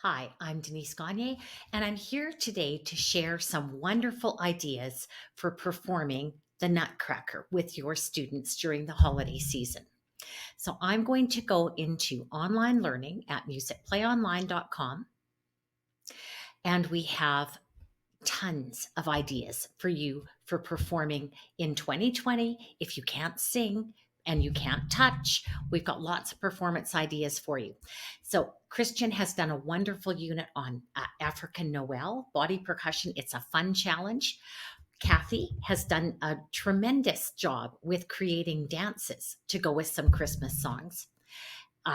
Hi, I'm Denise Gagne, and I'm here today to share some wonderful ideas for performing the Nutcracker with your students during the holiday season. So, I'm going to go into online learning at musicplayonline.com, and we have tons of ideas for you for performing in 2020. If you can't sing and you can't touch, we've got lots of performance ideas for you. So, Christian has done a wonderful unit on African Noel, body percussion. It's a fun challenge. Kathy has done a tremendous job with creating dances to go with some Christmas songs.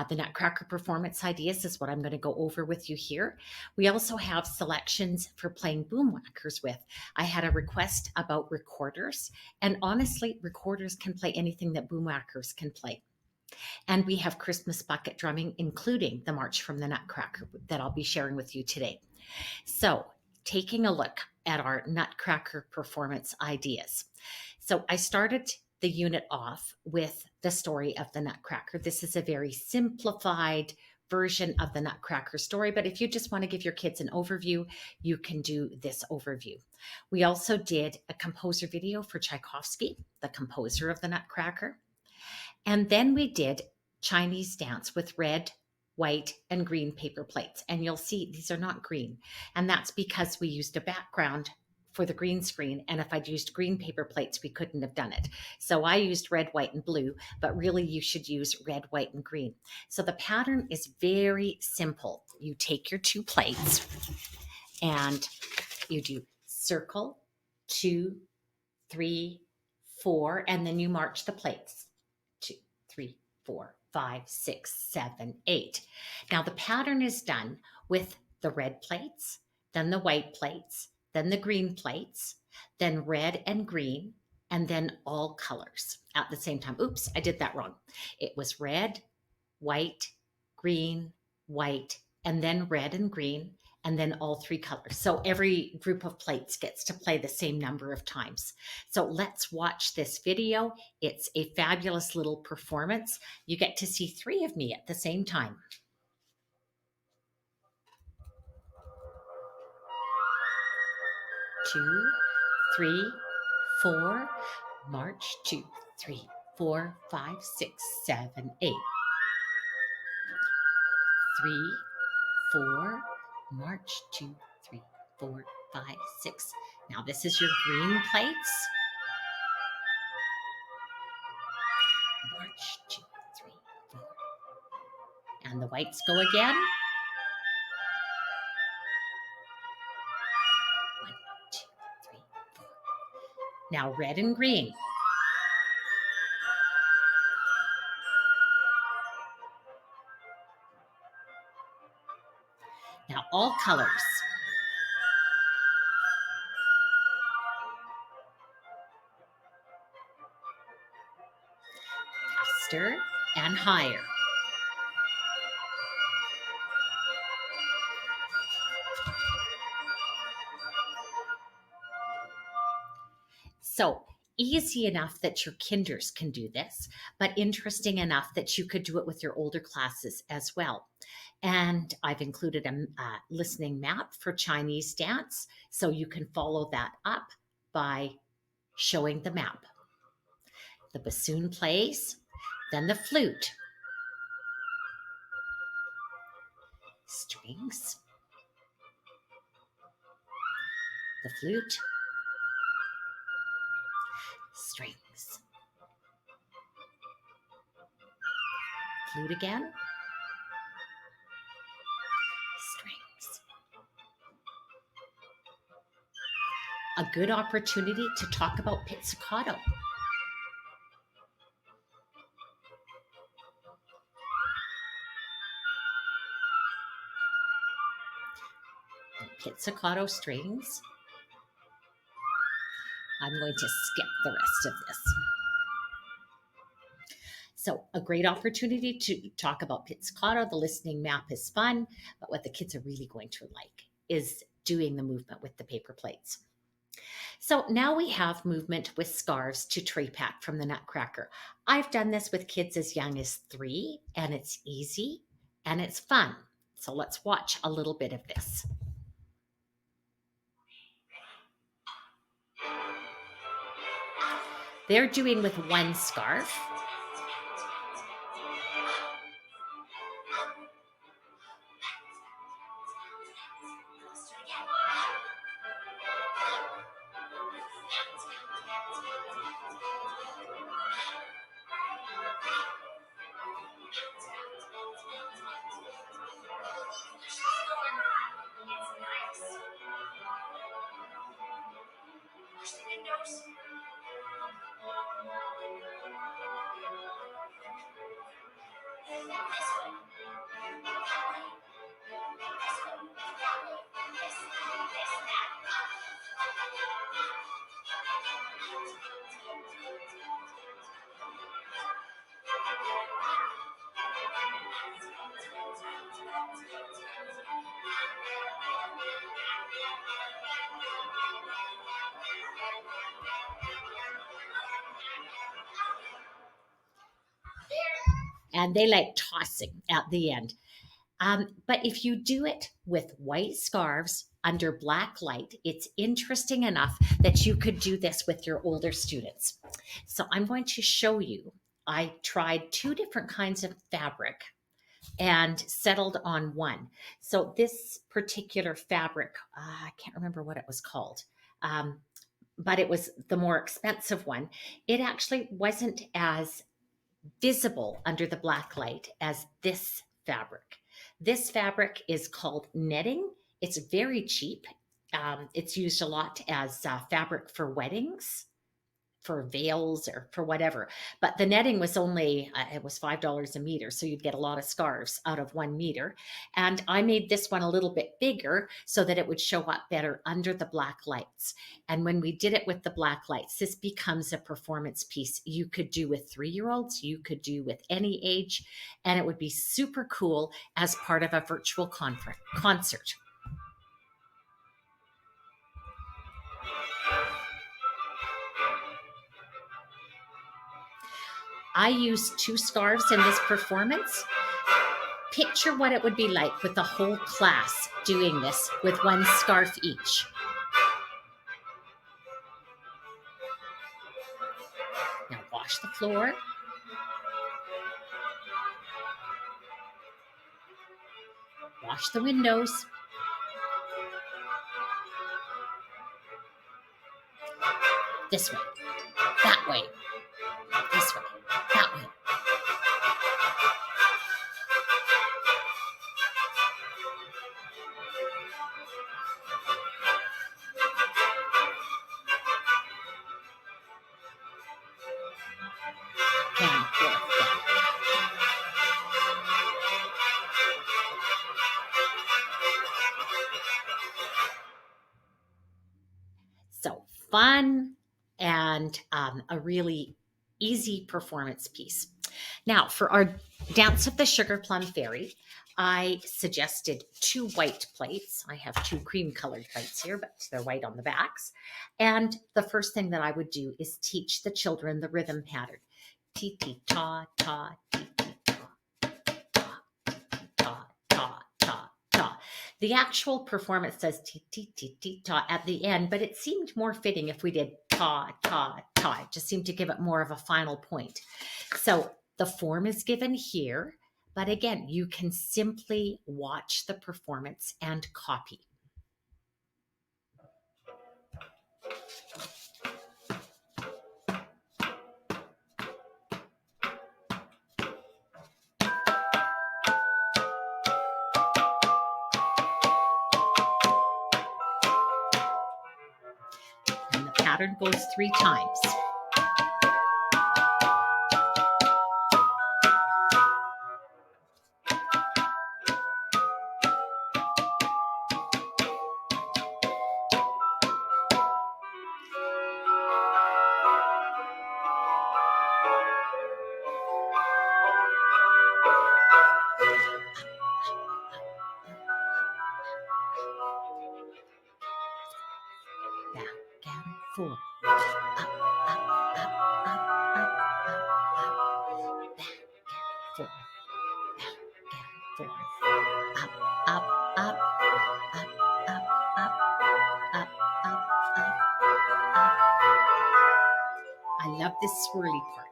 The Nutcracker performance ideas is what I'm going to go over with you here. We also have selections for playing boomwhackers with. I had a request about recorders, and honestly, recorders can play anything that boomwhackers can play. And we have Christmas bucket drumming, including the March from the Nutcracker that I'll be sharing with you today. So, taking a look at our Nutcracker performance ideas. So, I started the unit off with the story of the Nutcracker. This is a very simplified version of the Nutcracker story, but if you just want to give your kids an overview, you can do this overview. We also did a composer video for Tchaikovsky, the composer of the Nutcracker. And then we did Chinese dance with red, white, and green paper plates. And you'll see these are not green. And that's because we used a background for the green screen. And if I'd used green paper plates, we couldn't have done it. So I used red, white, and blue, but really you should use red, white, and green. So the pattern is very simple. You take your two plates and you do circle, 2, 3, 4, and then you march the plates. 2, 3, 4, 5, 6, 7, 8. Now the pattern is done with the red plates, then the white plates, then the green plates, then red and green, and then all colors at the same time. Oops, I did that wrong. It was red, white, green, white, and then red and green, and then all three colors. So every group of plates gets to play the same number of times. So let's watch this video. It's a fabulous little performance. You get to see 3 of me at the same time. 2, 3, 4, march, 2, 3, 4, 5, 6, 7, 8. 3, 4, march, 2, 3, 4, 5, 6. Now this is your green plates. March, 2, 3, 4. And the whites go again. 1, 2, 3, 4. Now red and green. Now all colors. Faster and higher. So easy enough that your kinders can do this, but interesting enough that you could do it with your older classes as well. And I've included a listening map for Chinese dance, so you can follow that up by showing the map. The bassoon plays, then the flute, strings, the flute, strings, flute again, strings. A good opportunity to talk about pizzicato. Pizzicato strings. I'm going to skip the rest of this. So a great opportunity to talk about pizzicato. The listening map is fun, but what the kids are really going to like is doing the movement with the paper plates. So now we have movement with scarves to PreK from the Nutcracker. I've done this with kids as young as 3, and it's easy and it's fun. So let's watch a little bit of this. They're doing with one scarf. And they like tossing at the end. But if you do it with white scarves under black light, it's interesting enough that you could do this with your older students. So I'm going to show you. I tried two different kinds of fabric and settled on one. So this particular fabric, I can't remember what it was called. But it was the more expensive one. It actually wasn't as visible under the black light as this fabric. This fabric is called netting. It's very cheap. It's used a lot as fabric for weddings, for veils, or for whatever. But the netting was only, it was $5 a meter. So you'd get a lot of scarves out of 1 meter. And I made this one a little bit bigger so that it would show up better under the black lights. And when we did it with the black lights, this becomes a performance piece you could do with 3-year-olds, you could do with any age, and it would be super cool as part of a virtual concert. I used 2 scarves in this performance. Picture what it would be like with the whole class doing this with 1 scarf each. Now wash the floor. Wash the windows. This way, that way, this way, that way. And forth. So fun and a really easy performance piece. Now, for our Dance of the Sugar Plum Fairy, I suggested 2 white plates. I have 2 cream colored plates here, but they're white on the backs. And the first thing that I would do is teach the children the rhythm pattern. Ti-ti-ta, ta, ti-ti-ta, ta, ta, ta, ta, ta. The actual performance says ti-ti-ti-ti-ta at the end, but it seemed more fitting if we did ta, ta, ta. It just seemed to give it more of a final point. So the form is given here, but again, you can simply watch the performance and copy. And the pattern goes 3 times. Back and forth. Up, up, up, up, up, up, up. Back and forth. Back and forth. Up, this swirly part.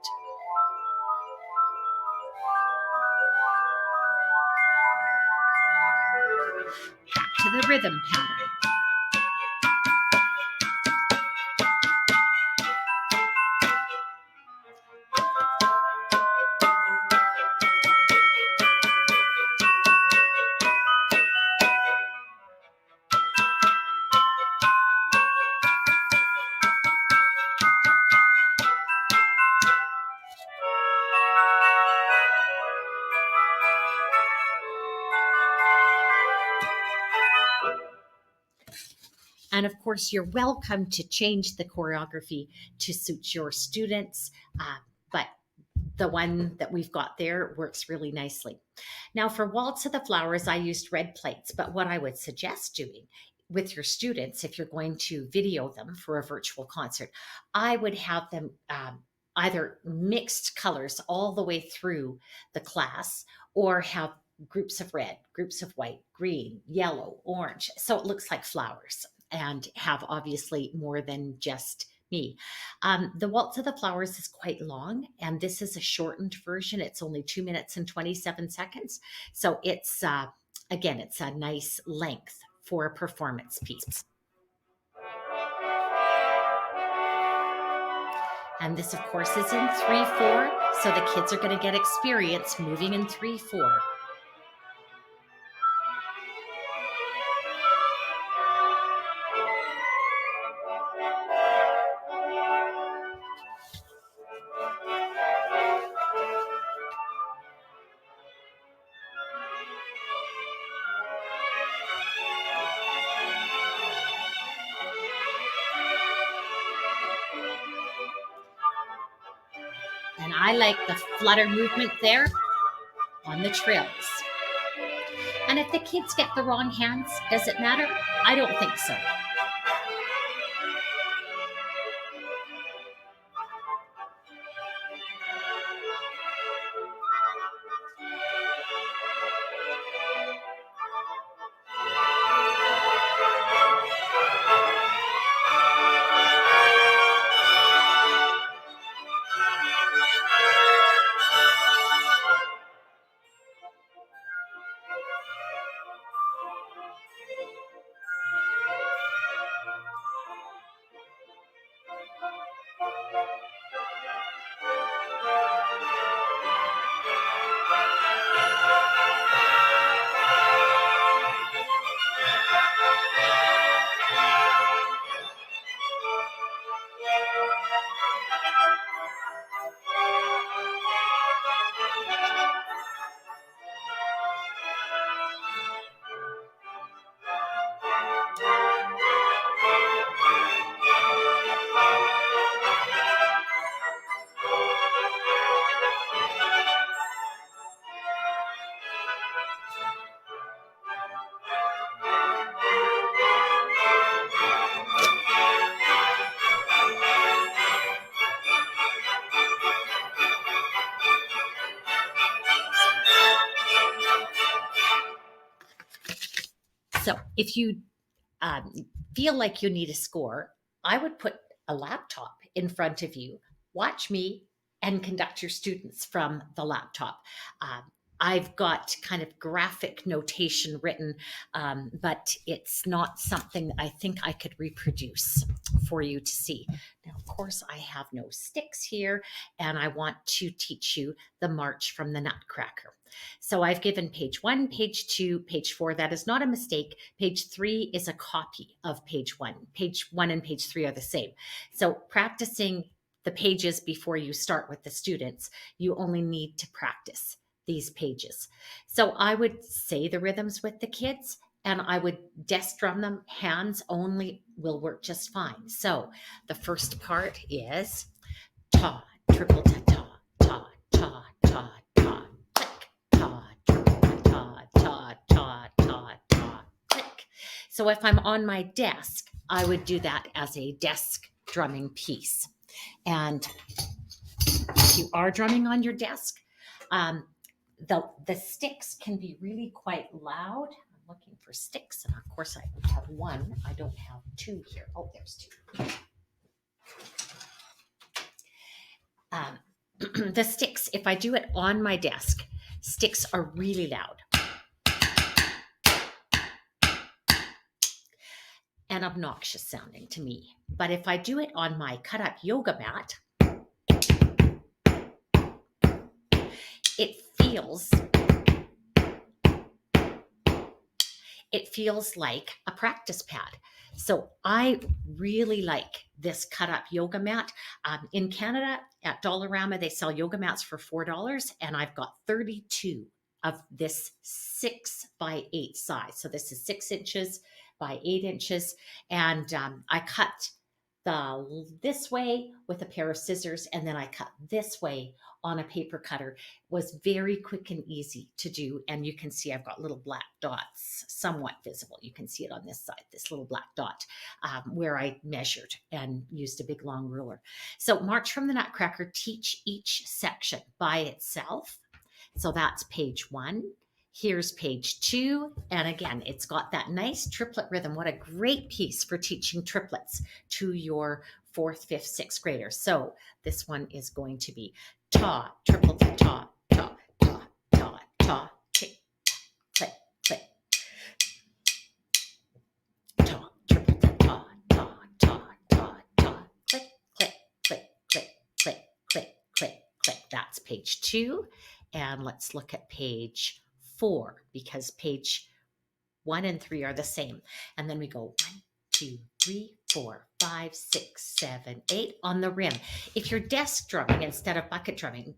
Back to the rhythm pattern. And of course, you're welcome to change the choreography to suit your students, but the one that we've got there works really nicely. Now, for Waltz of the Flowers, I used red plates, but what I would suggest doing with your students, if you're going to video them for a virtual concert, I would have them either mixed colors all the way through the class, or have groups of red, groups of white, green, yellow, orange. So it looks like flowers, and have obviously more than just me. The Waltz of the Flowers is quite long, and this is a shortened version. It's only 2 minutes and 27 seconds. So it's, again, it's a nice length for a performance piece. And this, of course, is in 3/4. So the kids are going to get experience moving in 3/4. And I like the flutter movement there on the trills. And if the kids get the wrong hands, does it matter? I don't think so. So if you feel like you need a score, I would put a laptop in front of you, watch me, and conduct your students from the laptop. I've got kind of graphic notation written, but it's not something I think I could reproduce for you to see. Now, of course, I have no sticks here, and I want to teach you the march from the Nutcracker. So I've given page 1, page 2, page 4. That is not a mistake. Page 3 is a copy of page 1. Page 1 and page 3 are the same. So practicing the pages before you start with the students, you only need to practice these pages. So I would say the rhythms with the kids, and I would desk drum them. Hands only will work just fine. So the first part is ta, triple ta ta, ta, ta, ta, ta, click, ta, triple ta, ta, ta, ta, ta, click. So if I'm on my desk, I would do that as a desk drumming piece. And if you are drumming on your desk, the sticks can be really quite loud. I'm looking for sticks, and of course I have one. I don't have two here. Oh, there's two. The sticks, if I do it on my desk, sticks are really loud and obnoxious sounding to me. But if I do it on my cut up yoga mat, it feels like a practice pad. So I really like this cut up yoga mat. In Canada at Dollarama, they sell yoga mats for $4, and I've got 32 of this 6x8 size. So this is 6 inches by 8 inches. And I cut this way with a pair of scissors, and then I cut this way on a paper cutter. It was very quick and easy to do. And you can see I've got little black dots, somewhat visible. You can see it on this side, this little black dot, where I measured and used a big long ruler. So March from the Nutcracker, teach each section by itself. So that's page 1. Here's page 2. And again, it's got that nice triplet rhythm. What a great piece for teaching triplets to your 4th, 5th, 6th graders. So this one is going to be ta, triple ta, ta, ta, ta, ta, ta, tick, click, click. Ta, triple ta, ta, ta, ta, ta, ta, click, click, click, click, click, click, click, click. That's page 2. And let's look at page 4, because page 1 and 3 are the same. And then we go 1, 2, 3, 4, 5, 6, 7, 8 on the rim. If you're desk drumming instead of bucket drumming,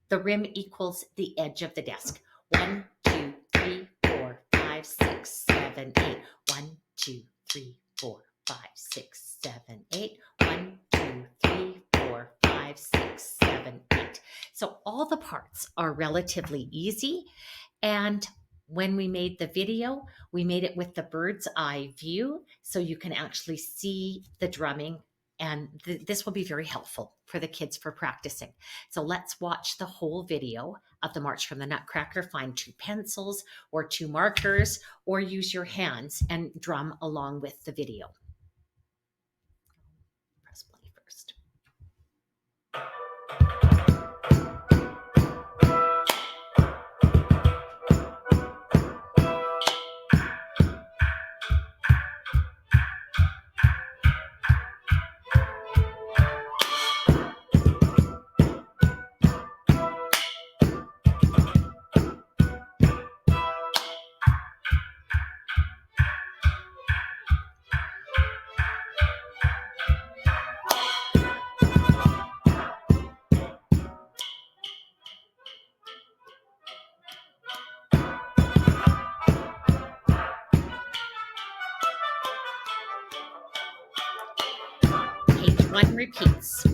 the rim equals the edge of the desk. 1, 2, 3, 4, 5, 6, 7, 8. 1, 2, 3, 4, 5, 6, 7, 8. 1, 2, 3, 4, 5, 6, 7, 8. So all the parts are relatively easy. And when we made the video, we made it with the bird's eye view, so you can actually see the drumming. And this will be very helpful for the kids for practicing. So let's watch the whole video of the March from the Nutcracker. Find 2 pencils or 2 markers, or use your hands and drum along with the video. Press play first. Page 1 repeats.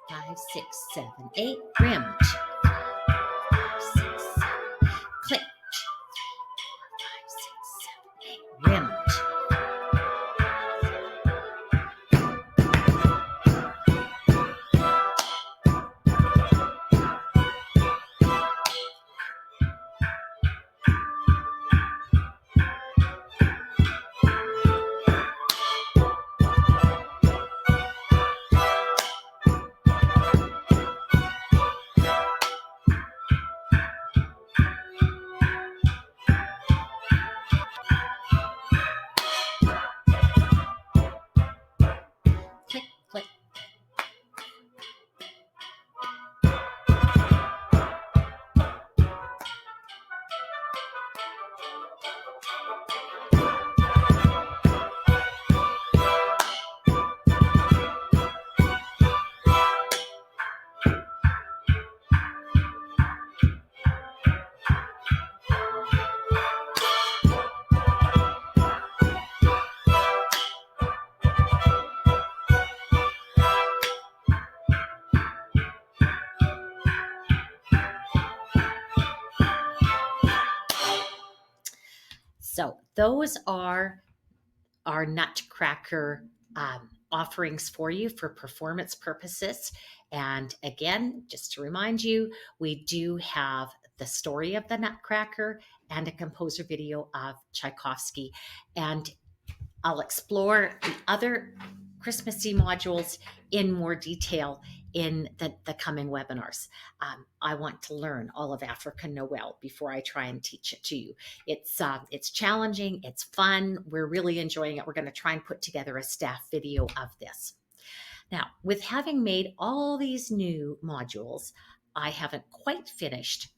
Five, 6, 7, 8. Rimmed. 5, 6, 7. Click. 5, 6, 7, 8. Rimmed. those are our Nutcracker offerings for you for performance purposes. And again, just to remind you, we do have the story of the Nutcracker and a composer video of Tchaikovsky. And I'll explore the other Christmassy modules in more detail in the coming webinars. I want to learn all of African Noel before I try and teach it to you. It's challenging, it's fun, we're really enjoying it. We're going to try and put together a staff video of this. Now, with having made all these new modules, I haven't quite finished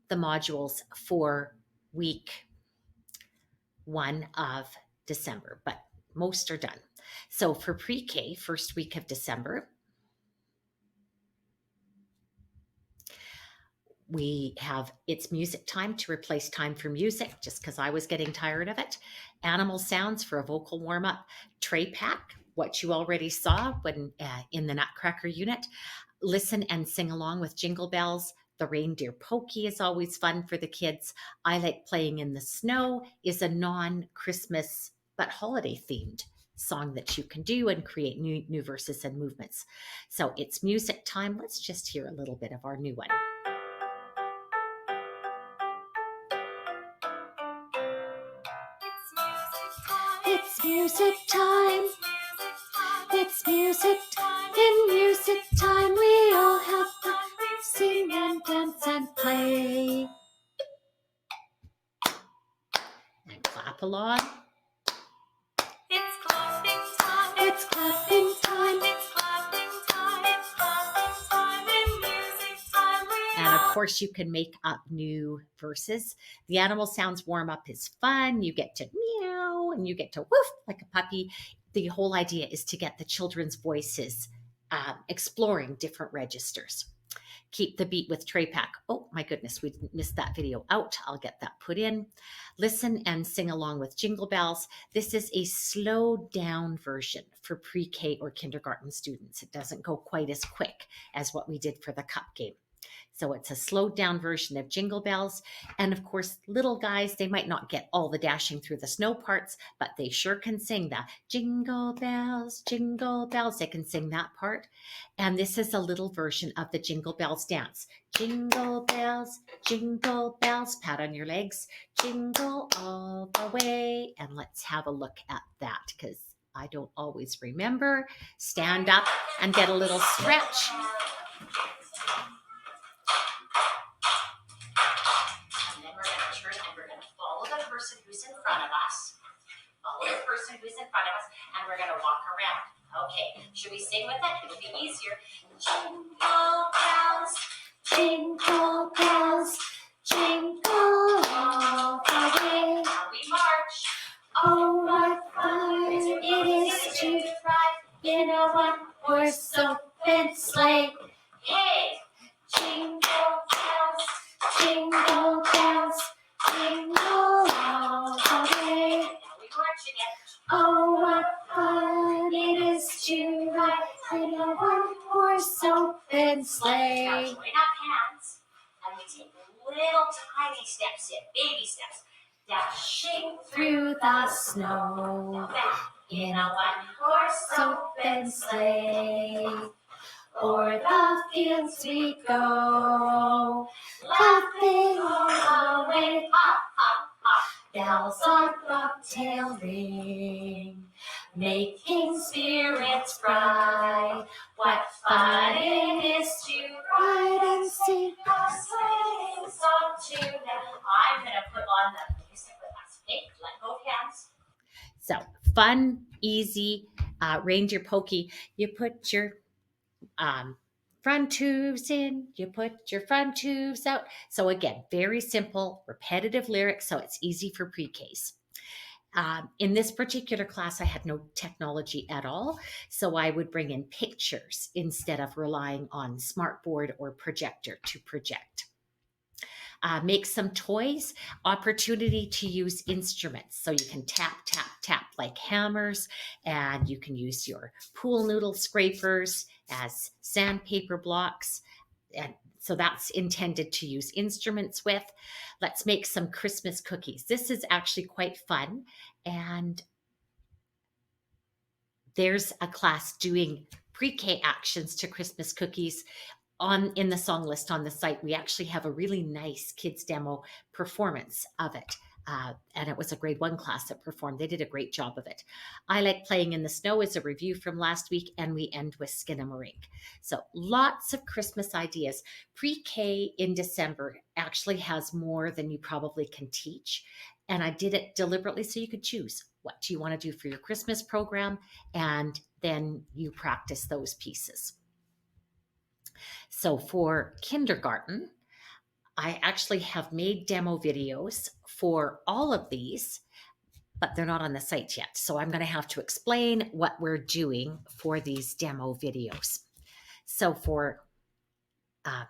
the modules for week 1 of December, but most are done. So for pre-K, first week of December, we have It's Music Time to replace time for music, just because I was getting tired of it. Animal sounds for a vocal warm-up. PreK, what you already saw when in the Nutcracker unit. Listen and sing along with Jingle Bells. The reindeer pokey is always fun for the kids. I Like Playing in the Snow is a non-Christmas but holiday themed song that you can do and create new verses and movements. So it's music time. Let's just hear a little bit of our new one. It's music time. It's music time. In music time, we all have fun. Sing and dance and play. And clap along. It's clapping time. It's clapping time. It's clapping time. It's clapping time. In music time, we And of course, you can make up new verses. The animal sounds warm up is fun. You get to meow and you get to woof like a puppy. The whole idea is to get the children's voices exploring different registers. Keep the beat with PreK. Oh my goodness, we missed that video out. I'll get that put in. Listen and sing along with Jingle Bells. This is a slowed down version for pre-K or kindergarten students. It doesn't go quite as quick as what we did for the cup game. So it's a slowed down version of Jingle Bells. And of course, little guys, they might not get all the dashing through the snow parts, but they sure can sing the Jingle Bells, Jingle Bells. They can sing that part. And this is a little version of the Jingle Bells dance. Jingle bells, pat on your legs, jingle all the way. And let's have a look at that because I don't always remember. Stand up and get a little stretch. Person who's in front of us. Follow the person who's in front of us, and we're going to walk around. Okay, should we sing with it? It'll be easier. Jingle bells, jingle bells, jingle all the way. Now we march. Oh, what fun it is to ride in a one-horse open sleigh. Hey, jingle bells, jingle bells. Jingle all the way. Oh, what fun it is to ride in a one-horse open sleigh. Now join up hands, and we take little tiny steps in, baby steps, dashing through the snow in a one-horse open sleigh. O'er the fields we go, laughing all the way. Hop, hop, hop. Bells on bobtail ring, making spirits bright. What fun it is to ride and sing a sleighing song tonight. I'm going to put on the music with us. Okay, let go of hands. So, fun, easy, reindeer pokey. You put your front tubes in, you put your front tubes out. So again, very simple, repetitive lyrics, so it's easy for pre-Ks. In this particular class, I had no technology at all, so I would bring in pictures instead of relying on smartboard or projector to project. Make some toys, opportunity to use instruments. So you can tap, tap, tap like hammers, and you can use your pool noodle scrapers as sandpaper blocks. and so that's intended to use instruments with. Let's make some Christmas cookies. This is actually quite fun. And there's a class doing PreK actions to Christmas cookies on in the song list on the site. We actually have a really nice kids demo performance of it. And it was a grade 1 class that performed. They did a great job of it. I Like Playing in the Snow is a review from last week, and we end with Skinamarink. So lots of Christmas ideas. PreK in December actually has more than you probably can teach. And I did it deliberately so you could choose what do you want to do for your Christmas program, and then you practice those pieces. So for kindergarten, I actually have made demo videos for all of these, but they're not on the site yet. So I'm going to have to explain what we're doing for these demo videos. So for uh,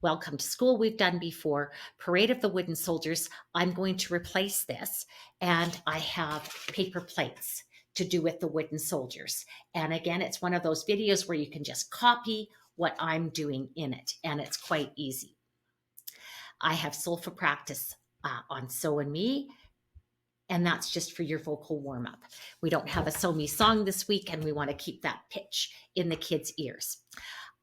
Welcome to School, we've done before. Parade of the Wooden Soldiers, I'm going to replace this, and I have paper plates to do with the wooden soldiers. And again, it's one of those videos where you can just copy what I'm doing in it, and it's quite easy. I have solfa practice on So and Me, and that's just for your vocal warm up. We don't have a So Me song this week, and we want to keep that pitch in the kids' ears.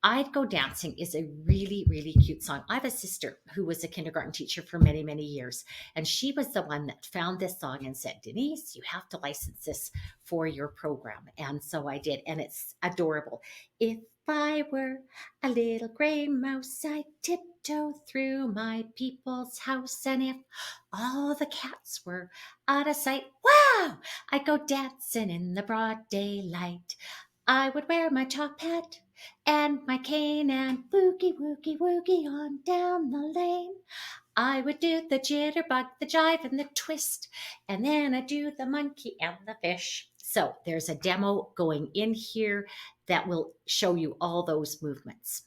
I'd Go Dancing is a really, really cute song. I have a sister who was a kindergarten teacher for many, many years, and she was the one that found this song and said, Denise, you have to license this for your program. And so I did, and it's adorable. If I were a little gray mouse, I'd tiptoe through my people's house, and if all the cats were out of sight, wow, I'd go dancing in the broad daylight. I would wear my top hat and my cane and woogie woogie woogie on down the lane. I would do the jitterbug, the jive, and the twist, and then I do the monkey and the fish. So there's a demo going in here that will show you all those movements.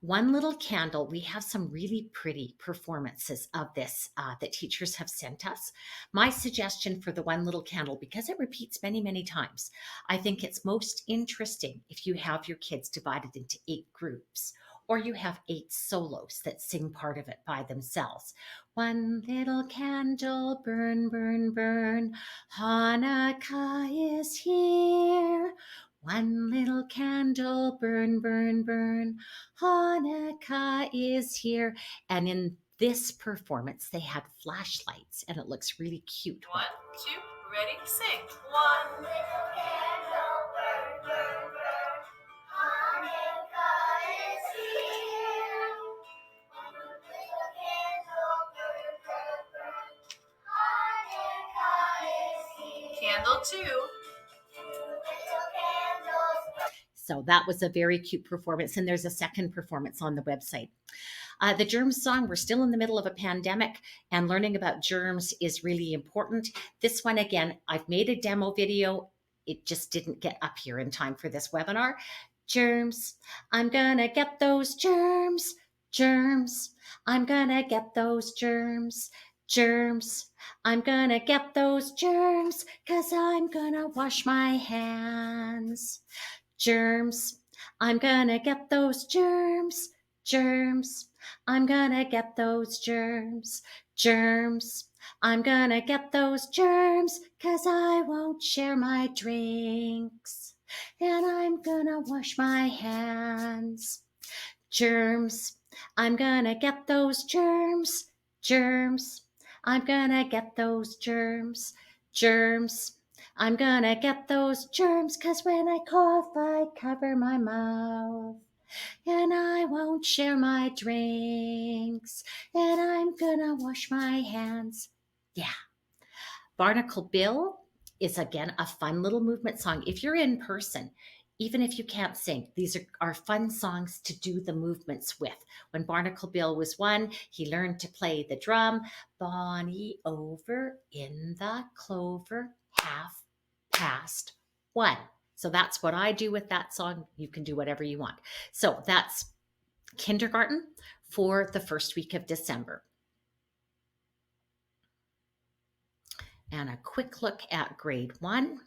One Little Candle, we have some really pretty performances of this that teachers have sent us. My suggestion for the One Little Candle, because it repeats many, many times, I think it's most interesting if you have your kids divided into 8 groups, or you have 8 solos that sing part of it by themselves. One little candle, burn, burn, burn. Hanukkah is here. One little candle, burn, burn, burn. Hanukkah is here. And in this performance, they had flashlights, and it looks really cute. 1, 2, ready, sing. One little candle, burn, burn, burn. Hanukkah is here. One little candle, burn, burn, burn. Hanukkah is here. Candle 2. 2 little candles burn. So that was a very cute performance, and there's a second performance on the website. The germs song, we're still in the middle of a pandemic, and learning about germs is really important. This one, again, I've made a demo video. It just didn't get up here in time for this webinar. Germs, I'm gonna get those germs. Germs, I'm gonna get those germs. Germs, I'm gonna get those germs, 'cause I'm gonna wash my hands. Germs, I'm gonna get those germs. Germs, I'm gonna get those germs. Germs, I'm gonna get those germs, 'cause I won't share my drinks. And I'm gonna wash my hands. Germs, I'm gonna get those germs. Germs, I'm gonna get those germs. Germs, I'm gonna get those germs, 'cause when I cough, I cover my mouth. And I won't share my drinks. And I'm gonna wash my hands. Yeah. Barnacle Bill is again a fun little movement song. If you're in person, even if you can't sing, these are fun songs to do the movements with. When Barnacle Bill was 1, he learned to play the drum. Bonnie over in the clover, half past 1. So that's what I do with that song. You can do whatever you want. So that's kindergarten for the first week of December. And a quick look at grade 1.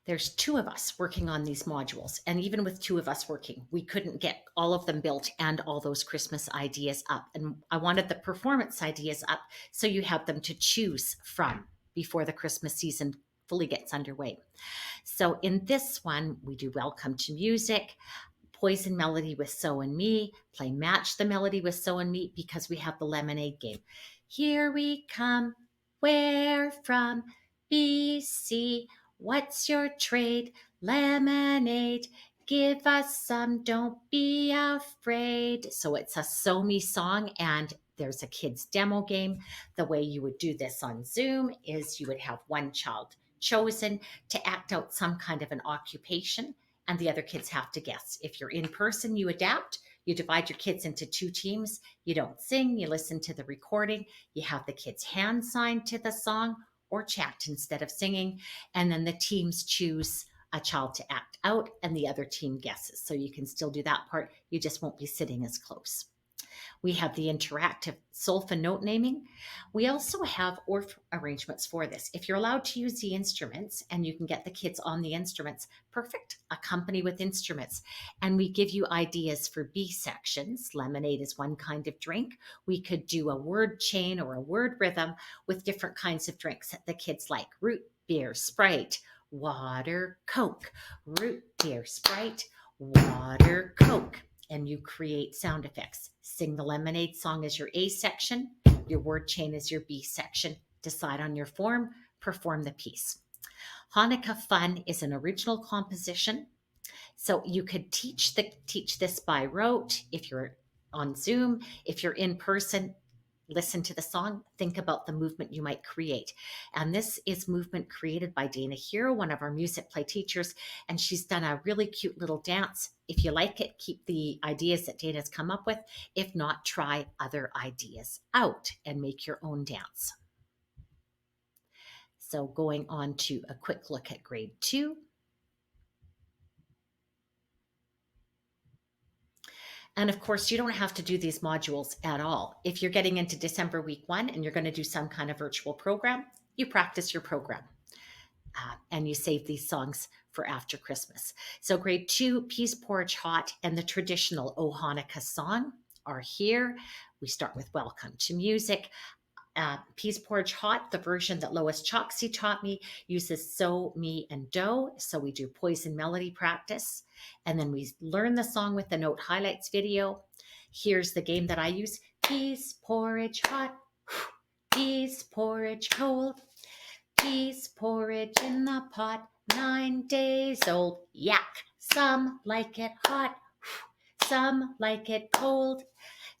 There's two of us working on these modules. And even with two of us working, we couldn't get all of them built and all those Christmas ideas up. And I wanted the performance ideas up so you have them to choose from before the Christmas season fully gets underway. So in this one, we do Welcome to Music, Poison Melody with So and Me, play Match the Melody with So and Me because we have the lemonade game. Here we come, where from? BC. What's your trade? Lemonade. Give us some, don't be afraid. So it's a So Me song, and there's a kid's demo game. The way you would do this on Zoom is you would have one child chosen to act out some kind of an occupation, and the other kids have to guess. If you're in person, you adapt. You divide your kids into two teams. You don't sing, you listen to the recording. You have the kids hand sign to the song or chant instead of singing. And then the teams choose a child to act out and the other team guesses. So you can still do that part. You just won't be sitting as close. We have the interactive solfa note naming. We also have orth arrangements for this. If you're allowed to use the instruments and you can get the kids on the instruments, perfect. Accompany with instruments. And we give you ideas for B sections. Lemonade is one kind of drink. We could do a word chain or a word rhythm with different kinds of drinks that the kids like. Root beer, Sprite, water, Coke. Root beer, Sprite, water, Coke. And you create sound effects. Sing the lemonade song as your A section, your word chain is your B section. Decide on your form, perform the piece. Hanukkah Fun is an original composition. So you could teach this by rote if you're on Zoom. If you're in person, listen to the song, think about the movement you might create. And this is movement created by Dana Hero, one of our Musicplay teachers, and she's done a really cute little dance. If you like it, keep the ideas that Dana's come up with. If not, try other ideas out and make your own dance. So going on to a quick look at grade 2. And of course, you don't have to do these modules at all. If you're getting into December week 1 and you're going to do some kind of virtual program, you practice your program and you save these songs for after Christmas. So grade 2, Peas Porridge Hot and the traditional O Hanukkah song are here. We start with Welcome to Music. Peas Porridge Hot, the version that Lois Choksey taught me, uses So, Me, and Do. So we do poison melody practice. And then we learn the song with the note highlights video. Here's the game that I use. Peas porridge hot, peas porridge cold, peas porridge in the pot, 9 days old. Yak! Some like it hot, some like it cold,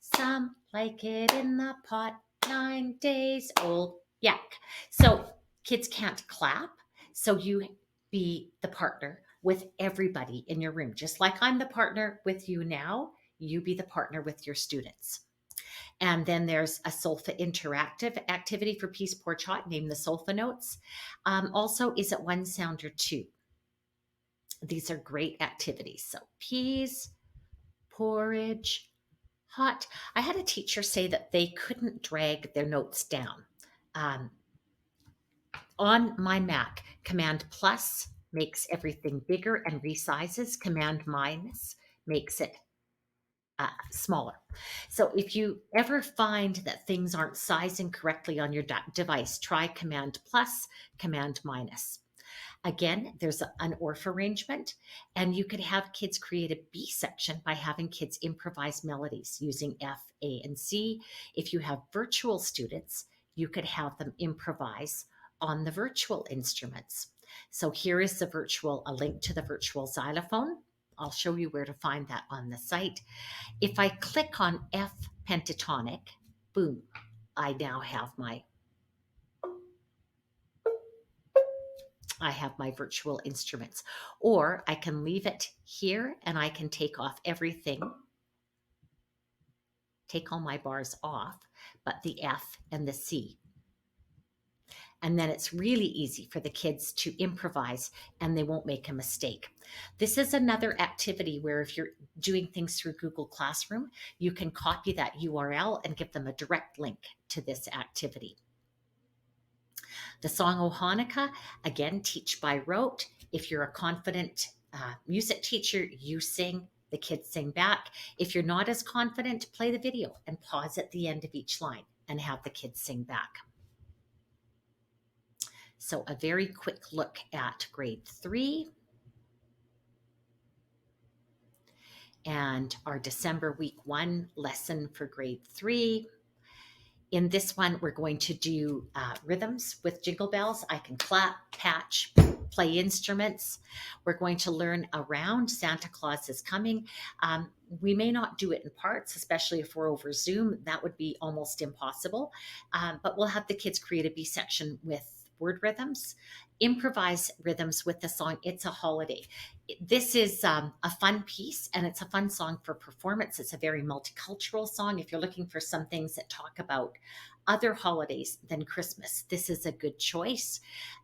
some like it in the pot, 9 days old. Yak. So kids can't clap. So you be the partner with everybody in your room. Just like I'm the partner with you now, you be the partner with your students. And then there's a solfa interactive activity for Peas Porridge Hot, name the solfa notes. Also, is it one sound or two? These are great activities. So peas, porridge, hot. I had a teacher say that they couldn't drag their notes down. On my Mac, Command plus makes everything bigger and resizes. Command minus makes it smaller. So if you ever find that things aren't sizing correctly on your device, try Command plus, Command minus. Again, there's an ORF arrangement, and you could have kids create a B section by having kids improvise melodies using F, A, and C. If you have virtual students, you could have them improvise on the virtual instruments. So here is a link to the virtual xylophone. I'll show you where to find that on the site. If I click on F pentatonic, boom, I now have my virtual instruments. Or I can leave it here and I can take off everything, take all my bars off, but the F and the C. And then it's really easy for the kids to improvise and they won't make a mistake. This is another activity where if you're doing things through Google Classroom, you can copy that URL and give them a direct link to this activity. The song O Hanukkah, again, teach by rote. If you're a confident music teacher, you sing, the kids sing back. If you're not as confident, play the video and pause at the end of each line and have the kids sing back. So a very quick look at grade 3 and our December week 1 lesson for grade 3. In this one, we're going to do rhythms with Jingle Bells. I can clap, patch, play instruments. We're going to learn around Santa Claus is coming. We may not do it in parts, especially if we're over Zoom. That would be almost impossible. But we'll have the kids create a B section with word rhythms, improvise rhythms with the song It's a Holiday. This is a fun piece and it's a fun song for performance. It's a very multicultural song. If you're looking for some things that talk about other holidays than Christmas, this is a good choice.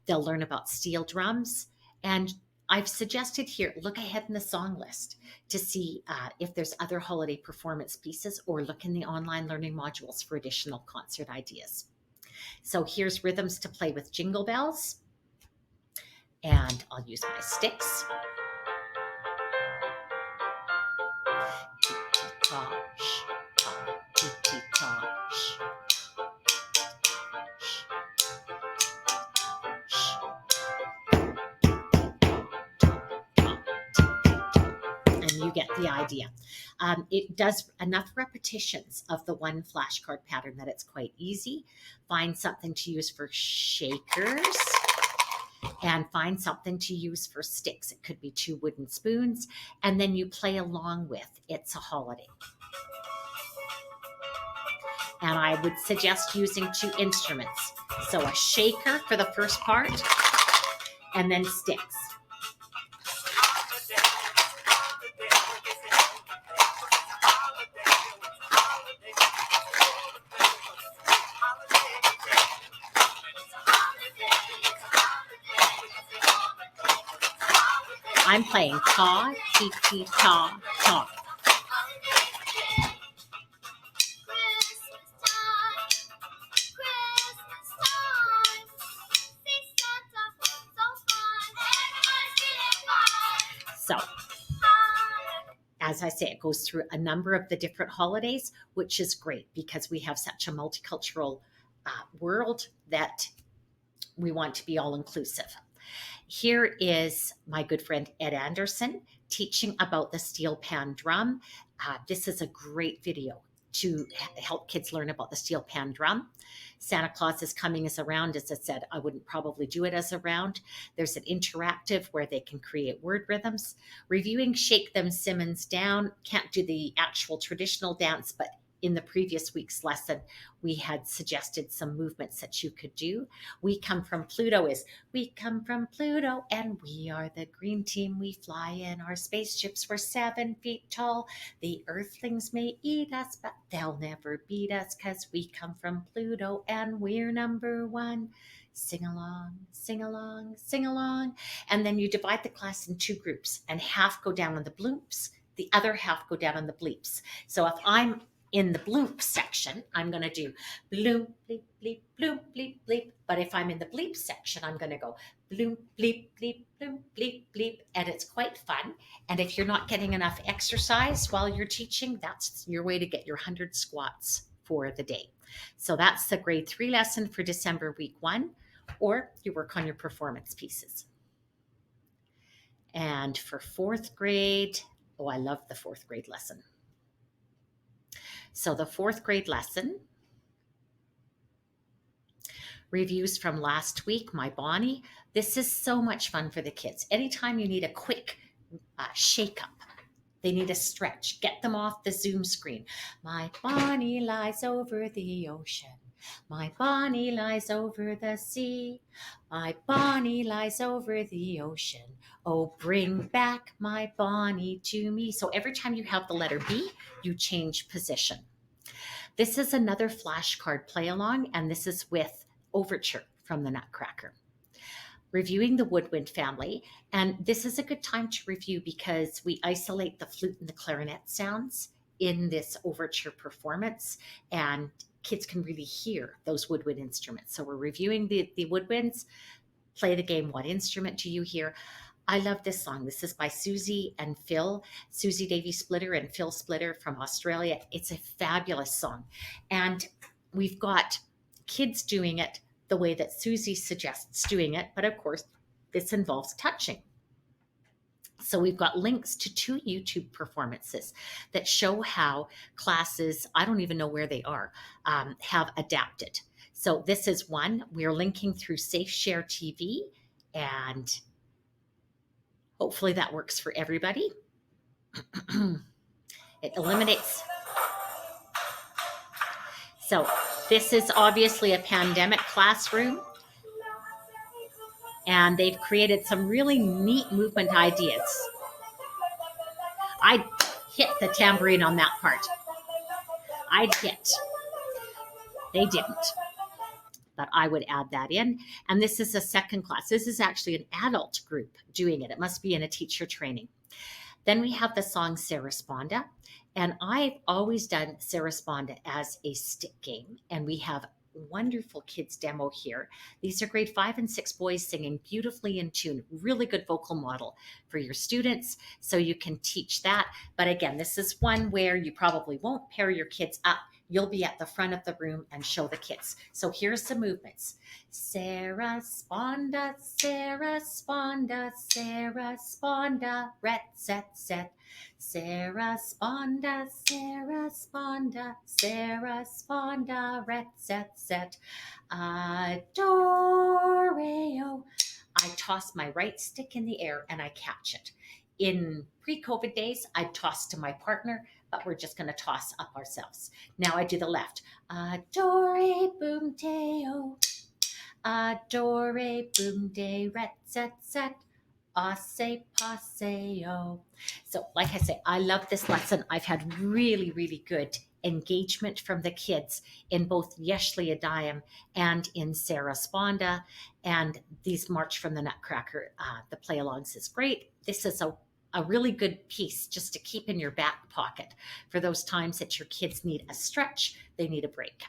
They'll learn about steel drums. And I've suggested here, look ahead in the song list to see if there's other holiday performance pieces, or look in the online learning modules for additional concert ideas. So here's rhythms to play with Jingle Bells. And I'll use my sticks. Tosh, tosh. And you get the idea. It does enough repetitions of the one flashcard pattern that it's quite easy. Find something to use for shakers and find something to use for sticks. It could be 2 wooden spoons, and then you play along with It's a Holiday. And I would suggest using 2 instruments. So a shaker for the first part, and then sticks. I'm playing ta, ti, ti, ta, ta. So, as I say, it goes through a number of the different holidays, which is great because we have such a multicultural world that we want to be all inclusive. Here is my good friend Ed Anderson teaching about the steel pan drum. This is a great video to help kids learn about the steel pan drum. Santa Claus is Coming is a round. As I said, I wouldn't probably do it as a round. There's an interactive where they can create word rhythms. Reviewing Shake Them Simmons Down. Can't do the actual traditional dance, but in the previous week's lesson, we had suggested some movements that you could do. We Come From Pluto is, we come from Pluto and we are the green team. We fly in our spaceships. We're 7 feet tall. The earthlings may eat us, but they'll never beat us because we come from Pluto and we're number 1. Sing along, sing along, sing along. And then you divide the class in 2 groups, and half go down on the bloops, the other half go down on the bleeps. So if I'm in the bloop section, I'm going to do bloop, bleep, bleep, bloop, bleep, bleep. But if I'm in the bleep section, I'm going to go bloop, bleep, bleep, bloop, bleep, bleep. And it's quite fun. And if you're not getting enough exercise while you're teaching, that's your way to get your 100 squats for the day. So that's the grade 3 lesson for December week 1, or you work on your performance pieces. And for 4th grade, oh, I love the 4th grade lesson. So the 4th grade lesson, reviews from last week, My Bonnie. This is so much fun for the kids. Anytime you need a quick shake up, they need a stretch, get them off the Zoom screen. My Bonnie lies over the ocean. My Bonnie lies over the sea. My Bonnie lies over the ocean. Oh, bring back my Bonnie to me. So every time you have the letter B, you change position. This is another flashcard play along, and this is with Overture from the Nutcracker. Reviewing the woodwind family, and this is a good time to review because we isolate the flute and the clarinet sounds in this overture performance, and kids can really hear those woodwind instruments. So we're reviewing the woodwinds. Play the game, what instrument do you hear? I love this song. This is by Susie and Phil, Susie Davy Splitter and Phil Splitter from Australia. It's a fabulous song. And we've got kids doing it the way that Susie suggests doing it. But of course, this involves touching. So we've got links to 2 YouTube performances that show how classes, I don't even know where they are, have adapted. So this is one. We're linking through Safe Share TV, and hopefully that works for everybody. It eliminates. So this is obviously a pandemic classroom, and they've created some really neat movement ideas. I hit the tambourine on that part. I'd hit. They didn't, but I would add that in. And this is a second class. This is actually an adult group doing it. It must be in a teacher training. Then we have the song Sarasponda. And I've always done Sarasponda as a stick game. And we have wonderful kids demo here. These are grade 5 and 6 boys singing beautifully in tune. Really good vocal model for your students, so you can teach that. But again, this is one where you probably won't pair your kids up. You'll be at the front of the room and show the kids. So here's some movements. Sarasponda, Sarasponda, Sarasponda, ret, set, set. Sarasponda, Sarasponda, Sarasponda, ret, set, set. Adoreo. I toss my right stick in the air and I catch it. In pre-COVID days, I'd toss to my partner, but we're just going to toss up ourselves. Now I do the left. Adore boom deo. Adore boom de ret set set. Asse passeo. So like I say, I love this lesson. I've had really, really good engagement from the kids in both Yeshli Adayam and in Sarasponda. And these March from the Nutcracker, the play alongs is great. This is a really good piece just to keep in your back pocket for those times that your kids need a stretch, they need a break.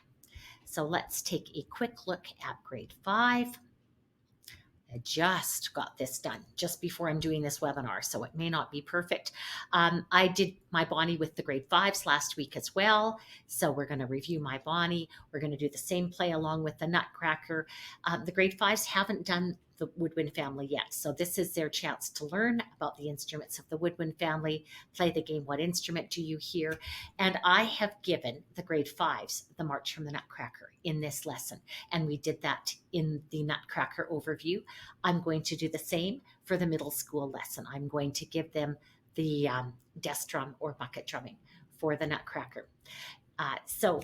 So let's take a quick look at grade 5. I just got this done just before I'm doing this webinar, so it may not be perfect. I did my Bonnie with the grade 5s last week as well, so we're going to review my Bonnie. We're going to do the same play along with the Nutcracker. The grade 5s haven't done the woodwind family yet, so this is their chance to learn about the instruments of the woodwind family, play the game, what instrument do you hear? And I have given the grade 5s the March from the Nutcracker in this lesson, and we did that in the Nutcracker overview. I'm going to do the same for the middle school lesson. I'm going to give them the desk drum or bucket drumming for the Nutcracker. So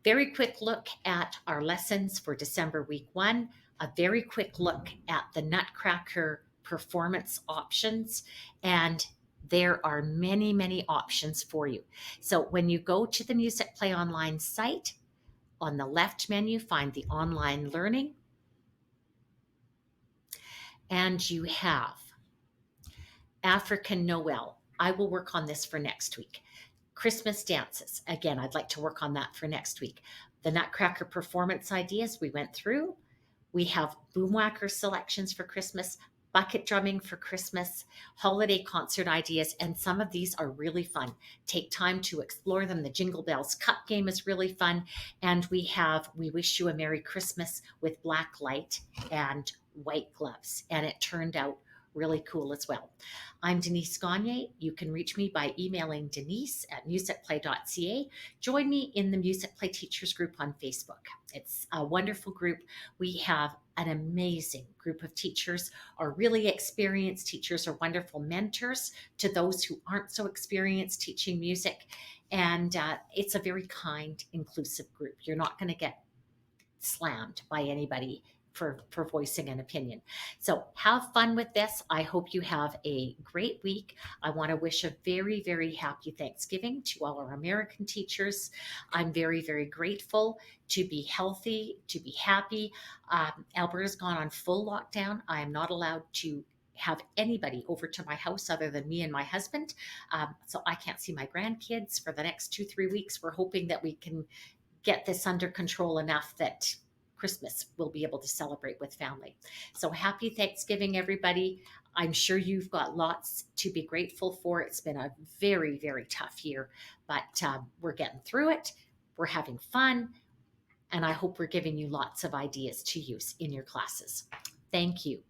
very quick look at our lessons for December week 1, a very quick look at the Nutcracker performance options, and there are many, many options for you. So when you go to the Musicplay online site, on the left menu, find the online learning, and you have African Noel. I will work on this for next week. Christmas dances. Again, I'd like to work on that for next week. The Nutcracker performance ideas we went through. We have boomwhacker selections for Christmas, bucket drumming for Christmas, holiday concert ideas, and some of these are really fun. Take time to explore them. The Jingle Bells Cup game is really fun. And we have We Wish You a Merry Christmas with black light and white gloves. And it turned out really cool as well. I'm Denise Gagne. You can reach me by emailing denise@musicplay.ca. Join me in the Musicplay Teachers Group on Facebook. It's a wonderful group. We have an amazing group of teachers. Our really experienced teachers are wonderful mentors to those who aren't so experienced teaching music. And it's a very kind, inclusive group. You're not going to get slammed by anybody for voicing an opinion. So have fun with this. I hope you have a great week. I want to wish a very, very happy Thanksgiving to all our American teachers. I'm very, very grateful to be healthy, to be happy. Alberta's gone on full lockdown. I am not allowed to have anybody over to my house other than me and my husband. So I can't see my grandkids for the next 2-3 weeks. We're hoping that we can get this under control enough that Christmas we'll be able to celebrate with family. So happy Thanksgiving, everybody. I'm sure you've got lots to be grateful for. It's been a very, very tough year, but we're getting through it. We're having fun, and I hope we're giving you lots of ideas to use in your classes. Thank you.